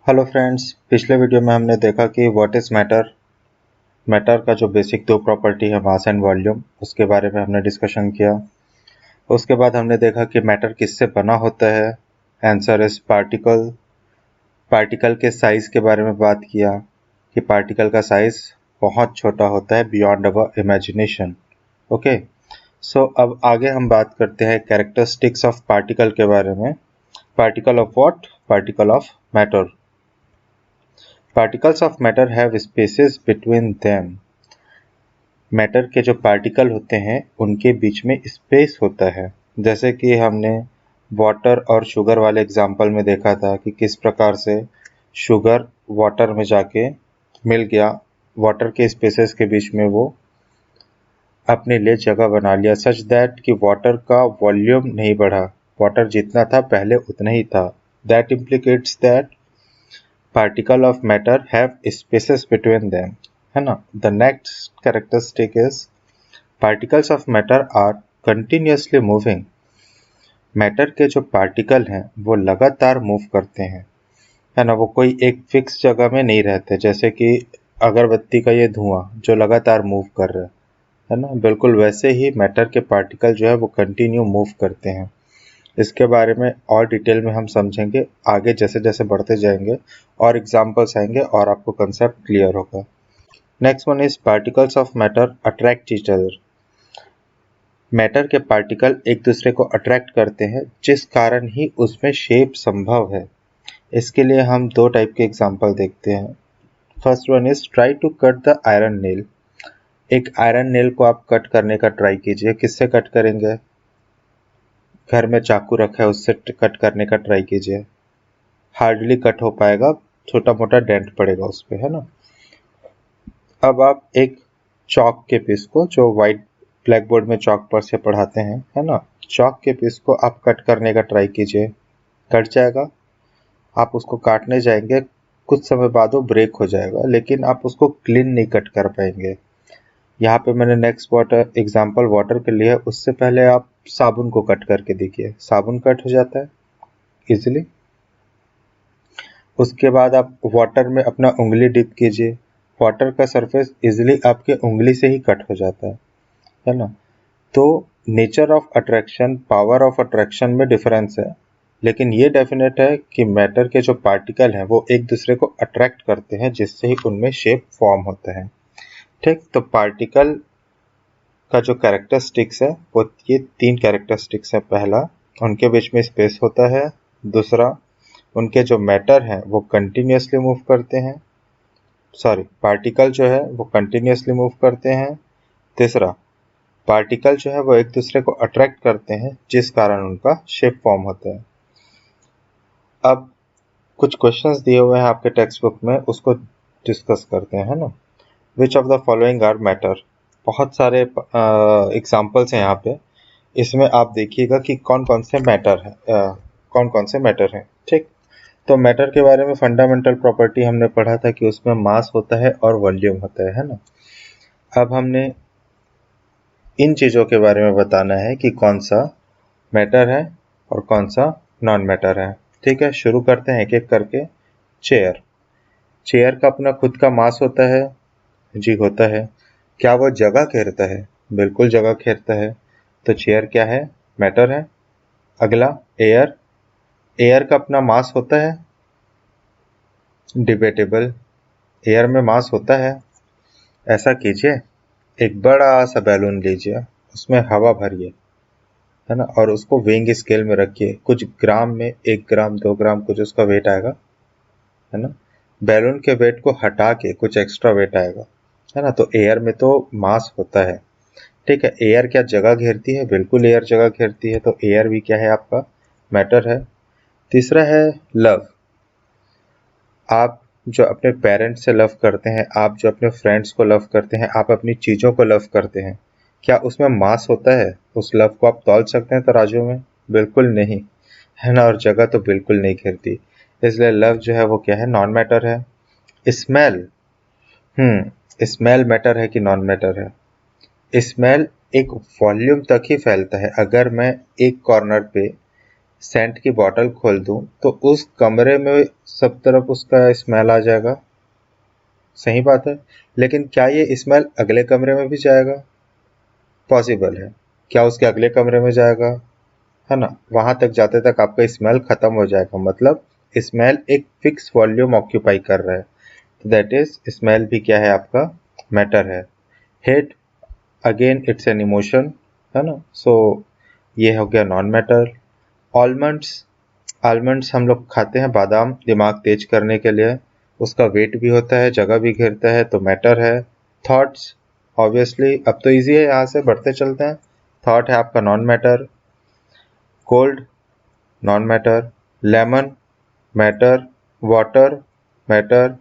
Hello friends, पिछले video में हमने देखा कि व्हाट इज़ मैटर। मैटर का जो बेसिक दो प्रॉपर्टी है मास एंड वॉल्यूम, उसके बारे में हमने डिस्कशन किया। उसके बाद हमने देखा कि मैटर किससे बना होता है। Answer is particle. पार्टिकल के साइज के बारे में बात किया कि पार्टिकल का साइज बहुत छोटा होता है, बियॉन्ड अवर इमेजिनेशन। ओके, सो अब आगे हम बात करते हैं कैरेक्टरिस्टिक्स ऑफ पार्टिकल के बारे में। Particle of what? Particle of matter. Particles of matter have spaces between them. Matter के जो पार्टिकल होते हैं उनके बीच में स्पेस होता है। जैसे कि हमने वाटर और शुगर वाले एग्जाम्पल में देखा था कि किस प्रकार से शुगर वाटर में जाके मिल गया, वाटर के स्पेसेस के बीच में वो अपने लिए जगह बना लिया, सच दैट कि वाटर का वॉल्यूम नहीं बढ़ा, वाटर जितना था पहले उतना ही था। That implicates that particle of matter have spaces between them, है ना। The next characteristic is particles of matter are continuously moving. Matter के जो पार्टिकल हैं वो लगातार मूव करते हैं, है ना। वो कोई एक फिक्स जगह में नहीं रहते, जैसे कि अगरबत्ती का ये धुआं जो लगातार मूव कर रहा है ना, बिल्कुल वैसे ही मैटर के पार्टिकल जो है वो कंटिन्यू मूव करते हैं। इसके बारे में और डिटेल में हम समझेंगे आगे, जैसे जैसे बढ़ते जाएंगे और एग्जांपल्स आएंगे और आपको कंसेप्ट क्लियर होगा। Next one is particles of matter attract each other. Matter के पार्टिकल एक दूसरे को अट्रैक्ट करते हैं, जिस कारण ही उसमें शेप संभव है। इसके लिए हम दो टाइप के एग्जांपल देखते हैं। First one is try to cut the iron nail. एक आयरन नेल को आप कट करने का ट्राई कीजिए। किससे कट करेंगे? घर में चाकू रखा है उससे कट करने का ट्राई कीजिए, हार्डली कट हो पाएगा, छोटा मोटा डेंट पड़ेगा उस पे, है ना। अब आप एक चॉक के पीस को, जो व्हाइट ब्लैक बोर्ड में चॉक पर से पढ़ाते हैं, है ना, चॉक के पीस को आप कट करने का ट्राई कीजिए, कट जाएगा। आप उसको काटने जाएंगे, कुछ समय बाद वो ब्रेक हो जाएगा, लेकिन आप उसको क्लीन नहीं कट कर पाएंगे। यहाँ पे मैंने नेक्स्ट वाटर एग्जाम्पल वाटर के लिए, उससे पहले आप साबुन को कट करके देखिए, साबुन कट हो जाता है इजिली। उसके बाद आप वाटर में अपना उंगली डिप कीजिए, वाटर का सरफेस इजिली आपके उंगली से ही कट हो जाता है ना। तो nature of attraction, power of attraction में डिफरेंस है, लेकिन ये डेफिनेट है कि मैटर के जो पार्टिकल हैं वो एक दूसरे को अट्रैक्ट करते हैं, जिससे ही उनमें शेप फॉर्म होता है। ठीक, तो पार्टिकल का जो कैरेक्टरिस्टिक्स है वो ये तीन कैरेक्टरिस्टिक्स है। पहला, उनके बीच में स्पेस होता है। दूसरा, उनके जो मैटर हैं वो कंटिन्यूसली मूव करते हैं, पार्टिकल जो है वो कंटिन्यूसली मूव करते हैं। तीसरा, पार्टिकल जो है वो एक दूसरे को अट्रैक्ट करते हैं, जिस कारण उनका शेप फॉर्म होता है। अब कुछ क्वेश्चंस दिए हुए हैं आपके टेक्स्ट बुक में, उसको डिस्कस करते हैं, है ना। Which of the following are matter. बहुत सारे एग्जाम्पल्स हैं यहाँ पे, इसमें आप देखिएगा कि कौन कौन से मैटर है, कौन कौन से मैटर हैं। ठीक, तो मैटर के बारे में फंडामेंटल प्रॉपर्टी हमने पढ़ा था कि उसमें मास होता है और वॉल्यूम होता है ना। अब हमने इन चीज़ों के बारे में बताना है कि कौन सा मैटर है और कौन सा नॉन मैटर है। ठीक है, शुरू करते हैं एक एक करके। चेयर, चेयर का अपना खुद का मास होता है जी, होता है। क्या वो जगह घेरता है? बिल्कुल जगह घेरता है। तो चेयर क्या है? मैटर है। अगला, एयर, एयर का अपना मास होता है? डिबेटेबल, एयर में मास होता है। ऐसा कीजिए, एक बड़ा सा बैलून लीजिए, उसमें हवा भरिए, है ना, और उसको वेइंग स्केल में रखिए। कुछ ग्राम में, 1 ग्राम 2 ग्राम कुछ उसका वेट आएगा, है ना। बैलून के वेट को हटा के कुछ एक्स्ट्रा वेट आएगा, है ना। तो एयर में तो मास होता है। ठीक है, एयर क्या जगह घेरती है? बिल्कुल एयर जगह घेरती है, तो एयर भी क्या है आपका? मैटर है। तीसरा है लव। आप जो अपने पेरेंट्स से लव करते हैं, आप जो अपने फ्रेंड्स को लव करते हैं, आप अपनी चीज़ों को लव करते हैं, क्या उसमें मास होता है? उस लव को आप तौल सकते हैं तराजू में? बिल्कुल नहीं, है ना। और जगह तो बिल्कुल नहीं घेरती, इसलिए लव जो है वो क्या है? नॉन मैटर है। स्मेल, स्मेल मैटर है कि नॉन मैटर है? स्मेल एक वॉल्यूम तक ही फैलता है। अगर मैं एक कॉर्नर पे सेंट की बॉटल खोल दूं तो उस कमरे में सब तरफ उसका स्मेल आ जाएगा, सही बात है। लेकिन क्या ये स्मेल अगले कमरे में भी जाएगा? पॉसिबल है। क्या उसके अगले कमरे में जाएगा? है ना, वहां तक जाते तक आपका स्मेल खत्म हो जाएगा, मतलब स्मेल एक फिक्स वॉल्यूम ऑक्यूपाई कर रहा है। दैट इज स्मेल भी क्या है आपका? मैटर है। Hate, again it's an emotion, है ना, सो ये हो गया नॉन मैटर। आलमंड्स, आलमंड्स हम लोग खाते हैं, बादाम, दिमाग तेज करने के लिए, उसका वेट भी होता है, जगह भी घेरता है, तो मैटर है। थॉट्स, ऑब्वियसली अब तो इजी है, यहाँ से बढ़ते चलते हैं। थॉट है आपका non matter. Cold, non matter. Lemon, matter. Water, matter.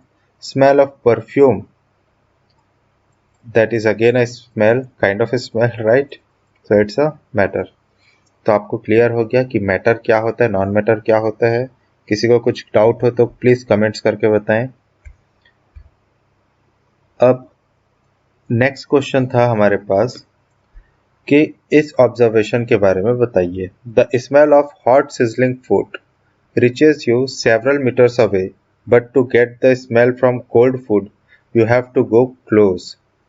Smell of perfume, that is again a smell, kind of a smell, right? So it's a matter. तो आपको क्लियर हो गया कि मैटर क्या होता है, नॉन मैटर क्या होता है। किसी को कुछ डाउट हो तो प्लीज कमेंट्स करके बताएं। अब नेक्स्ट क्वेश्चन था हमारे पास कि इस ऑब्जर्वेशन के बारे में बताइए। The smell of hot sizzling food reaches you several meters away, but to get the smell from cold food, you have to go close.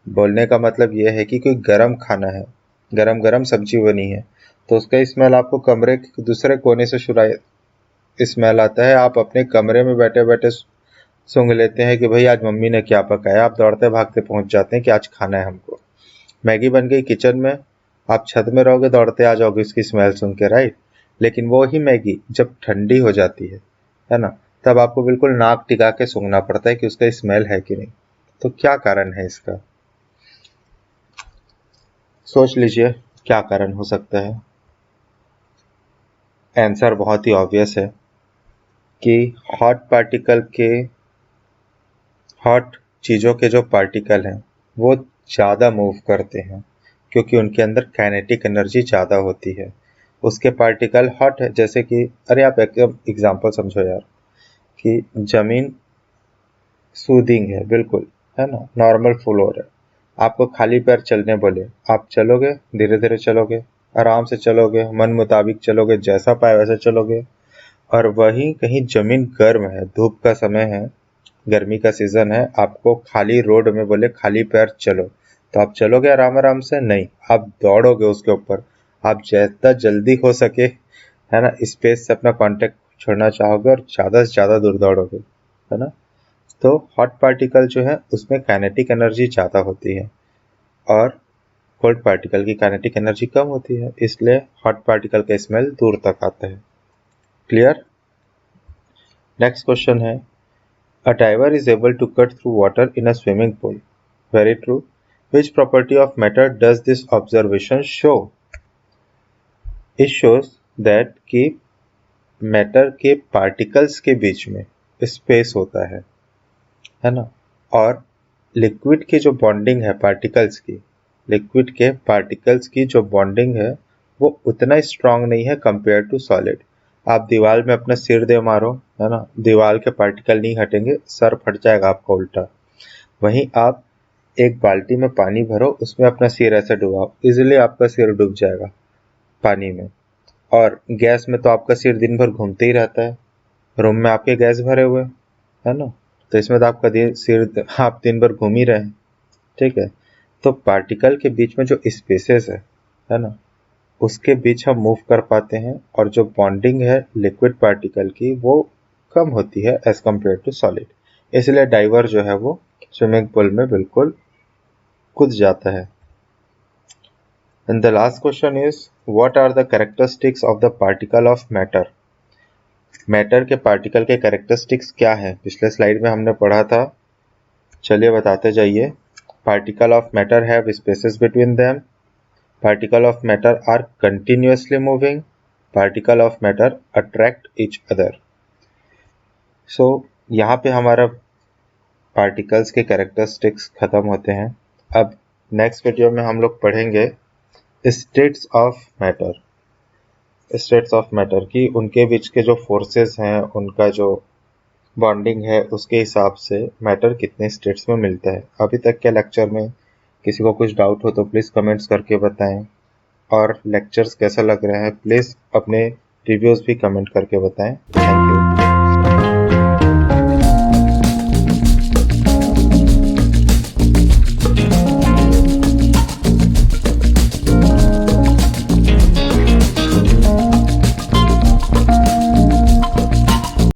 बोलने का मतलब यह है कि कोई गरम खाना है, गरम गरम सब्जी बनी है, तो उसका स्मेल आपको कमरे के दूसरे कोने से स्मेल आता है। आप अपने कमरे में बैठे बैठे सूंघ लेते हैं कि भाई आज मम्मी ने क्या पकाया, आप दौड़ते भागते पहुंच जाते हैं कि आज खाना है हमको। मैगी बन गई किचन में, आप छत में रहोगे, दौड़ते आ जाओगे उसकी स्मेल सुन के, राइट। लेकिन वो ही मैगी जब ठंडी हो जाती है ना, तब आपको बिल्कुल नाक टिका के सूंघना पड़ता है कि उसका स्मेल है कि नहीं। तो क्या कारण है इसका? सोच लीजिए क्या कारण हो सकता है। आंसर बहुत ही ऑब्वियस है कि हॉट चीजों के जो पार्टिकल हैं वो ज्यादा मूव करते हैं, क्योंकि उनके अंदर काइनेटिक एनर्जी ज्यादा होती है। उसके पार्टिकल हॉट है, जैसे कि अरे आप एकदम एग्जांपल समझो यार, कि जमीन सूदिंग है बिल्कुल, है ना, नॉर्मल फ्लोर है, आपको खाली पैर चलने बोले, आप चलोगे? धीरे धीरे चलोगे, आराम से चलोगे, मन मुताबिक चलोगे, जैसा पाए वैसे चलोगे। और वहीं कहीं जमीन गर्म है, धूप का समय है, गर्मी का सीजन है, आपको खाली रोड में बोले खाली पैर चलो, तो आप चलोगे आराम आराम से? नहीं, आप दौड़ोगे उसके ऊपर। आप जितना जल्दी हो सके, है ना, स्पेस से अपना कांटेक्ट छोड़ना चाहोगे और ज्यादा से ज्यादा दूर दौड़ोगे, है ना। तो हॉट पार्टिकल जो है उसमें काइनेटिक एनर्जी ज्यादा होती है और कोल्ड पार्टिकल की काइनेटिक एनर्जी कम होती है, इसलिए हॉट पार्टिकल का स्मेल दूर तक आता है। क्लियर? नेक्स्ट क्वेश्चन है, a diver is able to cut through water in a swimming pool. Very true. Which property of matter does this observation show? It shows that कि matter के particles के बीच में space होता है ना, और liquid की जो बॉन्डिंग है पार्टिकल्स की, लिक्विड के पार्टिकल्स की जो बॉन्डिंग है वो उतना स्ट्रांग नहीं है कंपेयर टू सॉलिड। आप दीवार में अपना सिर दे मारो, है ना, दीवार के पार्टिकल नहीं हटेंगे, सर फट जाएगा आपका उल्टा। वहीं आप एक बाल्टी में पानी भरो, उसमें अपना सिर ऐसे डुबाओ, इजीली आपका सिर डूब जाएगा पानी में। और गैस में तो आपका सिर दिन भर घूमते ही रहता है, रूम में आपके गैस भरे हुए, है ना, तो इसमें तो आपका सिर आप दिन भर घूम ही रहे हैं, ठीक है। तो पार्टिकल के बीच में जो स्पेसेस है ना, उसके बीच हम मूव कर पाते हैं, और जो बॉन्डिंग है लिक्विड पार्टिकल की वो कम होती है एज कम्पेयर टू सॉलिड, इसलिए डाइवर जो है वो स्विमिंग पूल में बिल्कुल कूद जाता है। And the last question is, what are the characteristics of the particle of matter? Matter के पार्टिकल के कैरेक्टरिस्टिक्स क्या है? पिछले स्लाइड में हमने पढ़ा था, चलिए बताते जाइए। Particle of matter have spaces between them, particle of matter are continuously moving, particle of matter attract each other. So यहाँ पे हमारा पार्टिकल्स के कैरेक्टरिस्टिक्स खत्म होते हैं। अब नेक्स्ट वीडियो में हम लोग पढ़ेंगे states of matter, states of matter की उनके बीच के जो फोर्सेस हैं, उनका जो बॉन्डिंग है, उसके हिसाब से मैटर कितने स्टेट्स में मिलता है। अभी तक के लेक्चर में किसी को कुछ डाउट हो तो प्लीज़ कमेंट्स करके बताएं, और लेक्चर्स कैसा लग रहा है प्लीज़ अपने रिव्यूज़ भी कमेंट करके बताएं। Thank you.